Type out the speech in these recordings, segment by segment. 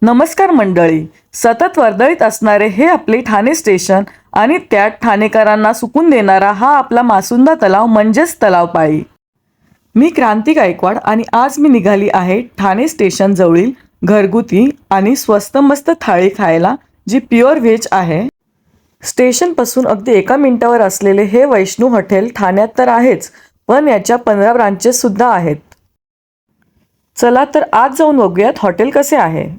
नमस्कार मंडळी. सतत वर्दळीत असणारे हे आपले ठाणे स्टेशन आणि त्यात ठाणेकरांना सुकून देणारा हा आपला मासुंदा तलाव म्हणजेच तलावपाळी. मी क्रांती गायकवाड आणि आज मी निघाली आहे ठाणे स्टेशन जवळील घरगुती आणि स्वस्त मस्त थाळी खायला, जी प्युअर व्हेज आहे. स्टेशनपासून अगदी 1 मिनिटावर असलेले हे वैष्णू हॉटेल ठाण्यात तर आहेच, पण याच्या 15 ब्रांचेस सुद्धा आहेत. चला तर आज जाऊन बघूयात हॉटेल कसे आहे.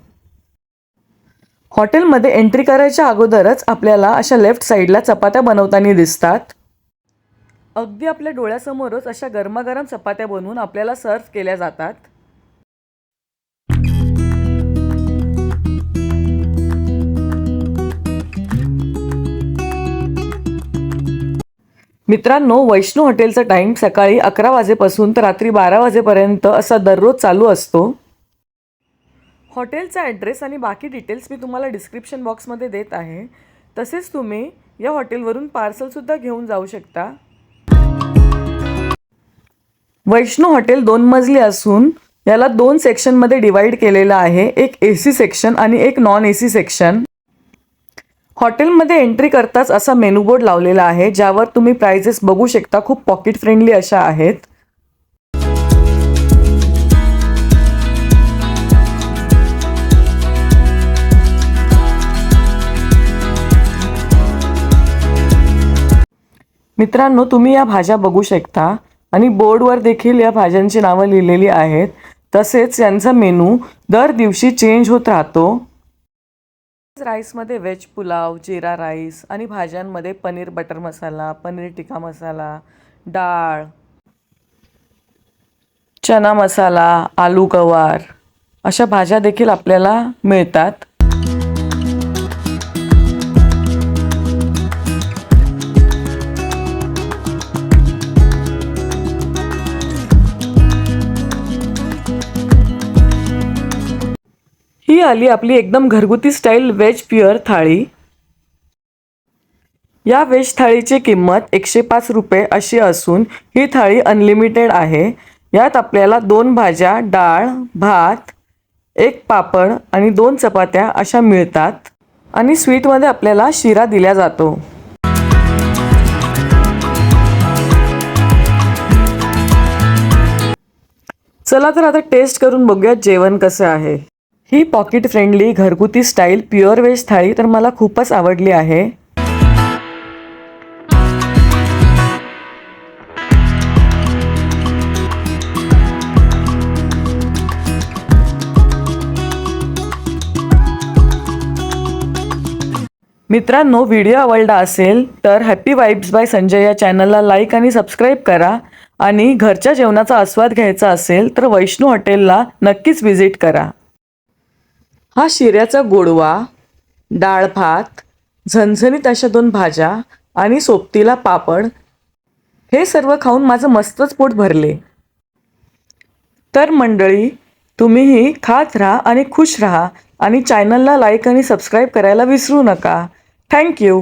हॉटेलमध्ये एंट्री करायच्या अगोदरच आपल्याला अशा लेफ्ट साईडला चपात्या बनवताना दिसतात. अगदी आपल्या डोळ्यासमोरच अशा गरमागरम चपात्या बनवून आपल्याला सर्व केल्या जातात. मित्रांनो, वैष्णू हॉटेलचा टाईम सकाळी 11 वाजेपासून तर रात्री 12 वाजेपर्यंत असा दररोज चालू असतो. हॉटेलचा ॲड्रेस आणि बाकी डिटेल्स मी तुम्हाला डिस्क्रिप्शन बॉक्समध्ये देत आहे. तसेच तुम्ही या हॉटेलवरून पार्सलसुद्धा घेऊन जाऊ शकता. वैष्णू हॉटेल 2 मजली असून याला 2 सेक्शनमध्ये डिवाईड केलेलं आहे. एक AC सेक्शन आणि एक नॉन AC सेक्शन. हॉटेलमध्ये एंट्री करताच असा मेनू बोर्ड लावलेला आहे, ज्यावर तुम्ही प्राइजेस बघू शकता. खूप पॉकेट फ्रेंडली अशा आहेत. मित्रांनो, तुम्ही या भाज्या बघू शकता आणि बोर्डवर देखील या भाज्यांची नावं लिहिलेली आहेत. तसेच यांचा मेनू दर दिवशी चेंज होत राहतो. राईसमध्ये व्हेज पुलाव, जिरा राईस आणि भाज्यांमध्ये पनीर बटर मसाला, पनीर टिक्का मसाला, डाळ, चना मसाला, आलू गवार अशा भाज्या देखील आपल्याला मिळतात. ही आली आपली एकदम घरगुती स्टाईल व्हेज प्युअर थाळी. या व्हेज थाळीची किंमत 105 रुपये अशी असून ही थाळी अनलिमिटेड आहे. यात आपल्याला 2 भाज्या, डाळ, भात, 1 पापड आणि 2 चपात्या अशा मिळतात. आणि स्वीटमध्ये आपल्याला शिरा दिला जातो. चला तर आता टेस्ट करून बघूयात जेवण कसं आहे. ही पॉकेट फ्रेंडली घरगुती स्टाईल प्युअर व्हेज थाळी तर मला खूपच आवडली आहे. मित्रांनो, व्हिडिओ आवडला असेल तर हॅपी वाइब्स बाय संजय या चॅनलला लाईक आणि सबस्क्राईब करा. आणि घरच्या जेवणाचा आस्वाद घ्यायचा असेल तर वैष्णू हॉटेलला नक्कीच व्हिजिट करा. हा शिऱ्याचा गोडवा, डाळ भात, झणझणीत अशा 2 भाज्या आणि सोबतीला पापड, हे सर्व खाऊन माझं मस्तच पोट भरले. तर मंडळी, तुम्हीही खात राहा आणि खुश राहा आणि चॅनलला लाईक आणि सबस्क्राईब करायला विसरू नका. थँक्यू.